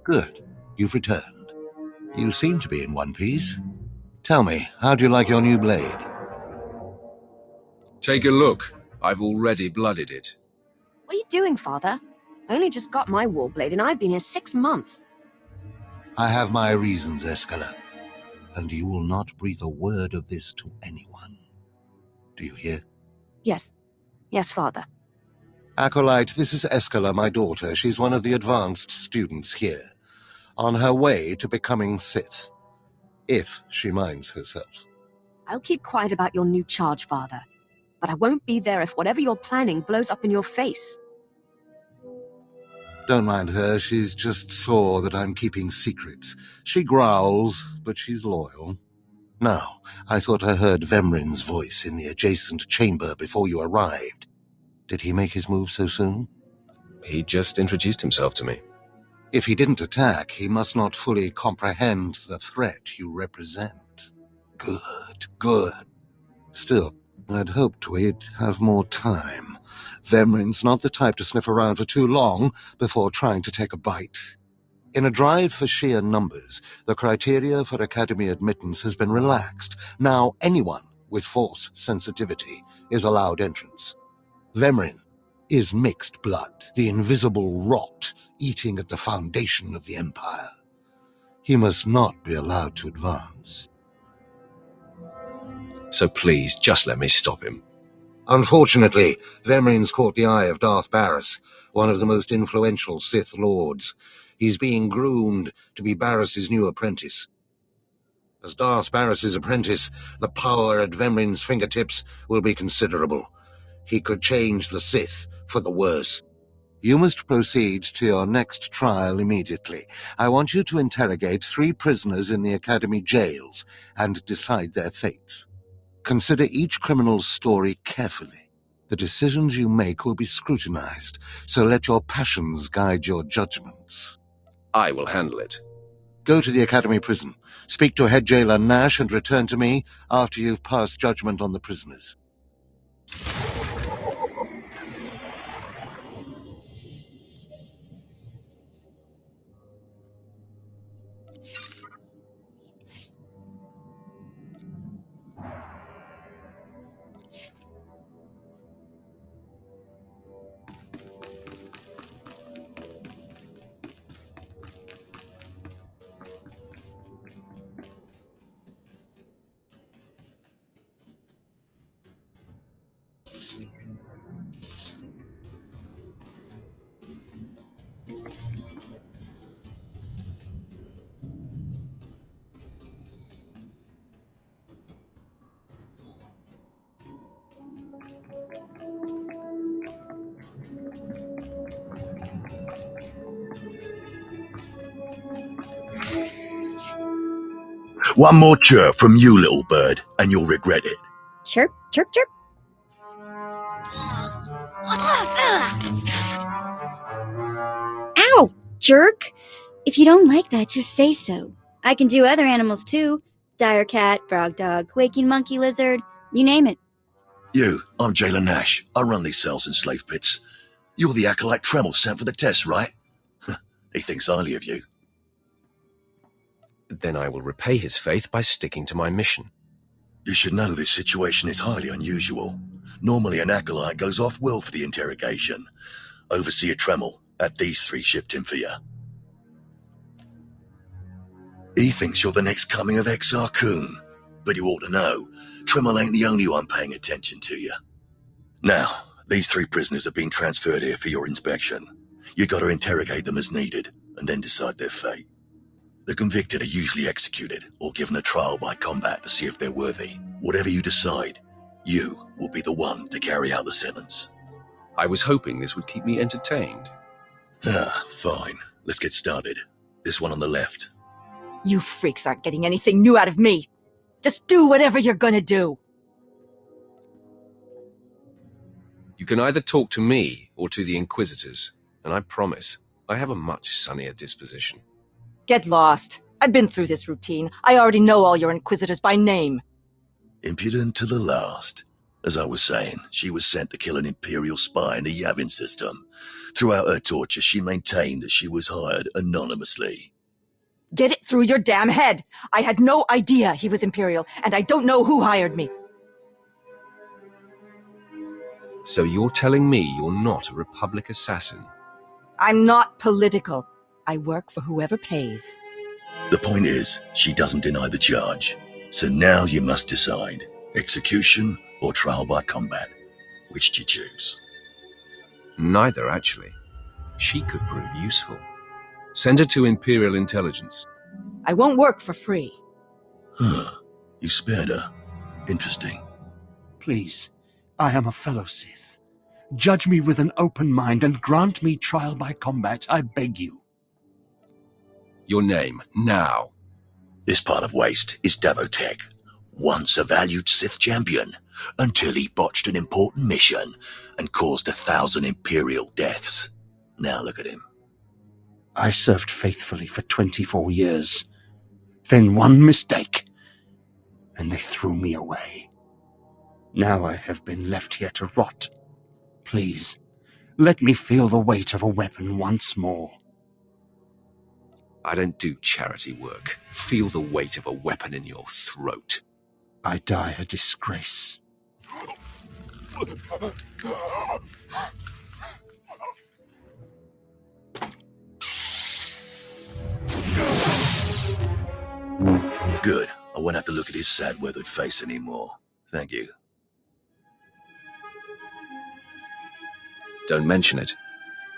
Good. You've returned. You seem to be in one piece. Tell me, how do you like your new blade? Take a look. I've already blooded it. What are you doing, Father? I only just got my warblade and I've been here 6 months. I have my reasons, Escala, and you will not breathe a word of this to anyone. Do you hear? Yes. Yes, Father. Acolyte, this is Escala, my daughter. She's one of the advanced students here, on her way to becoming Sith, if she minds herself. I'll keep quiet about your new charge, Father. But I won't be there if whatever you're planning blows up in your face. Don't mind her, she's just sore that I'm keeping secrets. She growls, but she's loyal. Now, I thought I heard Vemrin's voice in the adjacent chamber before you arrived. Did he make his move so soon? He just introduced himself to me. If he didn't attack, he must not fully comprehend the threat you represent. Good, good. Still, I'd hoped we'd have more time. Vemrin's not the type to sniff around for too long before trying to take a bite. In a drive for sheer numbers, the criteria for Academy admittance has been relaxed. Now anyone with Force sensitivity is allowed entrance. Vemrin is mixed blood, the invisible rot eating at the foundation of the Empire. He must not be allowed to advance. So please, just let me stop him. Unfortunately, Vemrin's caught the eye of Darth Barris, one of the most influential Sith Lords. He's being groomed to be Barris's new apprentice. As Darth Barris's apprentice, the power at Vemrin's fingertips will be considerable. He could change the Sith for the worse. You must proceed to your next trial immediately. I want you to interrogate 3 prisoners in the Academy jails and decide their fates. Consider each criminal's story carefully. The decisions you make will be scrutinized, so let your passions guide your judgments. I will handle it. Go to the Academy prison, speak to head jailer Nash, and return to me after you've passed judgment on the prisoners. One more chirp from you, little bird, and you'll regret it. Chirp, chirp, chirp. Ow, jerk! If you don't like that, just say so. I can do other animals too. Dire cat, frog dog, quaking monkey lizard, you name it. I'm Jailer Nash. I run these cells and slave pits. You're the acolyte Temrel sent for the test, right? He thinks highly of you. Then I will repay his faith by sticking to my mission. You should know this situation is highly unusual. Normally an acolyte goes off-world for the interrogation. Overseer Temrel, at these 3 shipped him for you. He thinks you're the next coming of Exar Kun, but you ought to know, Temrel ain't the only one paying attention to you. Now, these 3 prisoners have been transferred here for your inspection. You got to interrogate them as needed, and then decide their fate. The convicted are usually executed or given a trial by combat to see if they're worthy. Whatever you decide, you will be the one to carry out the sentence. I was hoping this would keep me entertained. Fine. Let's get started. This one on the left. You freaks aren't getting anything new out of me. Just do whatever you're gonna do. You can either talk to me or to the Inquisitors, and I promise I have a much sunnier disposition. Get lost. I've been through this routine. I already know all your Inquisitors by name. Impudent to the last. As I was saying, she was sent to kill an Imperial spy in the Yavin system. Throughout her torture, she maintained that she was hired anonymously. Get it through your damn head! I had no idea he was Imperial, and I don't know who hired me. So you're telling me you're not a Republic assassin? I'm not political. I work for whoever pays. The point is, she doesn't deny the charge. So now you must decide. Execution or trial by combat. Which do you choose? Neither, actually. She could prove useful. Send her to Imperial Intelligence. I won't work for free. Huh. You spared her. Interesting. Please, I am a fellow Sith. Judge me with an open mind and grant me trial by combat, I beg you. Your name, now. This part of Waste is Davotech, once a valued Sith champion, until he botched an important mission and caused 1,000 Imperial deaths. Now look at him. I served faithfully for 24 years. Then one mistake, and they threw me away. Now I have been left here to rot. Please, let me feel the weight of a weapon once more. I don't do charity work. Feel the weight of a weapon in your throat. I die a disgrace. Good. I won't have to look at his sad, weathered face anymore. Thank you. Don't mention it.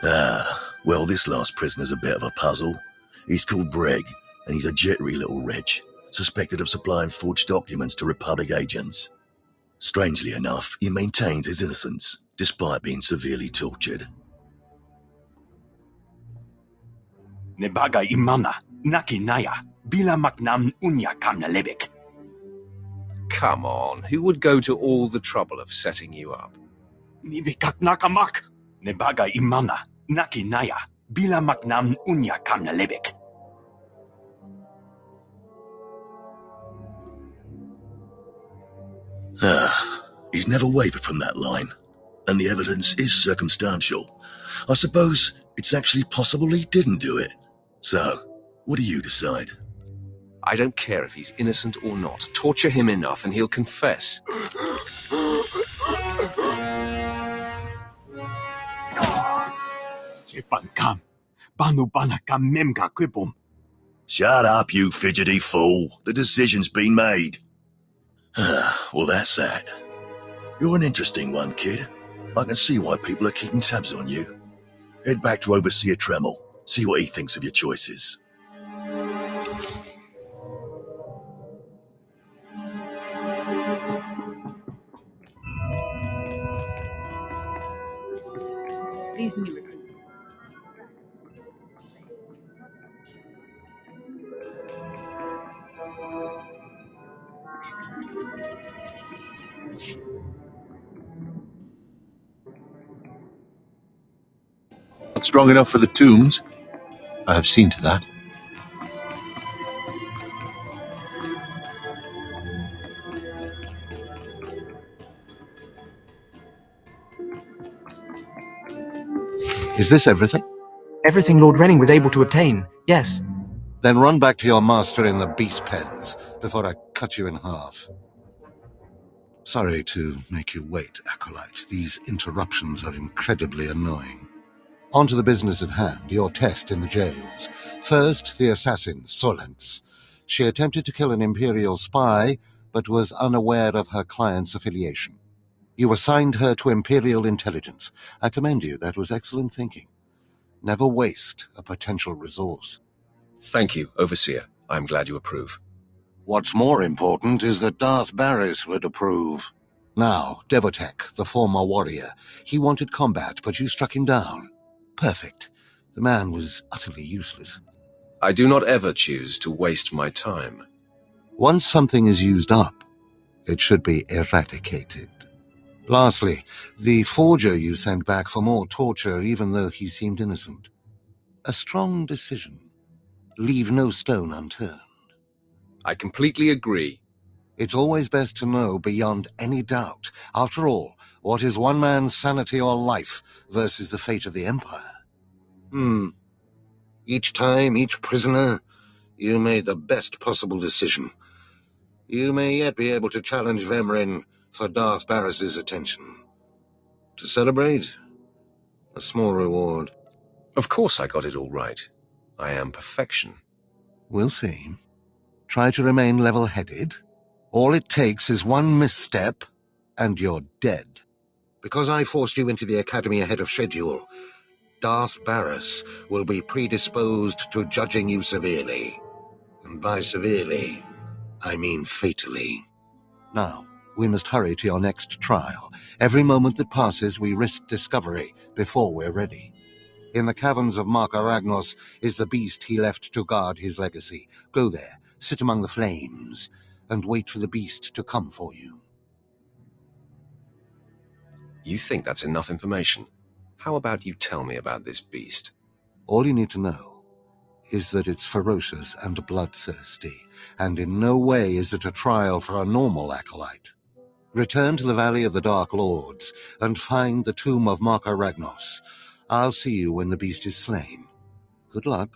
Well, this last prisoner's a bit of a puzzle. He's called Breg, and he's a jittery little wretch, suspected of supplying forged documents to Republic agents. Strangely enough, he maintains his innocence, despite being severely tortured. Nebaga imana, naki naya, bila maknam unya kamna lebek. Come on, who would go to all the trouble of setting you up? Nibikat nakamak, nebaga imana, naki naya, bila maknam unya kamna lebek. He's never wavered from that line, and the evidence is circumstantial. I suppose it's actually possible he didn't do it. So, what do you decide? I don't care if he's innocent or not. Torture him enough and he'll confess. Shut up, you fidgety fool. The decision's been made. Well, that's that. You're an interesting one, kid. I can see why people are keeping tabs on you. Head back to Overseer Temrel. See what he thinks of your choices. Please me recruit. Not strong enough for the tombs. I have seen to that. Is this everything? Everything Lord Renning was able to obtain, yes. Then run back to your master in the beast pens before I cut you in half. Sorry to make you wait, Acolyte. These interruptions are incredibly annoying. On to the business at hand, your test in the jails. First, the assassin, Solence. She attempted to kill an Imperial spy, but was unaware of her client's affiliation. You assigned her to Imperial Intelligence. I commend you. That was excellent thinking. Never waste a potential resource. Thank you, Overseer. I'm glad you approve. What's more important is that Darth Barris would approve. Now, Devotech, the former warrior. He wanted combat, but you struck him down. Perfect. The man was utterly useless. I do not ever choose to waste my time. Once something is used up, it should be eradicated. Lastly, the forger you sent back for more torture even though he seemed innocent. A strong decision. Leave no stone unturned. I completely agree. It's always best to know beyond any doubt. After all, what is one man's sanity or life versus the fate of the Empire? Each time, each prisoner, you made the best possible decision. You may yet be able to challenge Vemrin for Darth Barris's attention. To celebrate, a small reward. Of course I got it all right. I am perfection. We'll see. Try to remain level-headed. All it takes is one misstep, and you're dead. Because I forced you into the Academy ahead of schedule, Darth Barris will be predisposed to judging you severely. And by severely, I mean fatally. Now, we must hurry to your next trial. Every moment that passes, we risk discovery before we're ready. In the caverns of Mark Aragnos is the beast he left to guard his legacy. Go there, sit among the flames, and wait for the beast to come for you. You think that's enough information? How about you tell me about this beast? All you need to know is that it's ferocious and bloodthirsty, and in no way is it a trial for a normal acolyte. Return to the Valley of the Dark Lords and find the tomb of Mark Aragnos. I'll see you when the beast is slain. Good luck.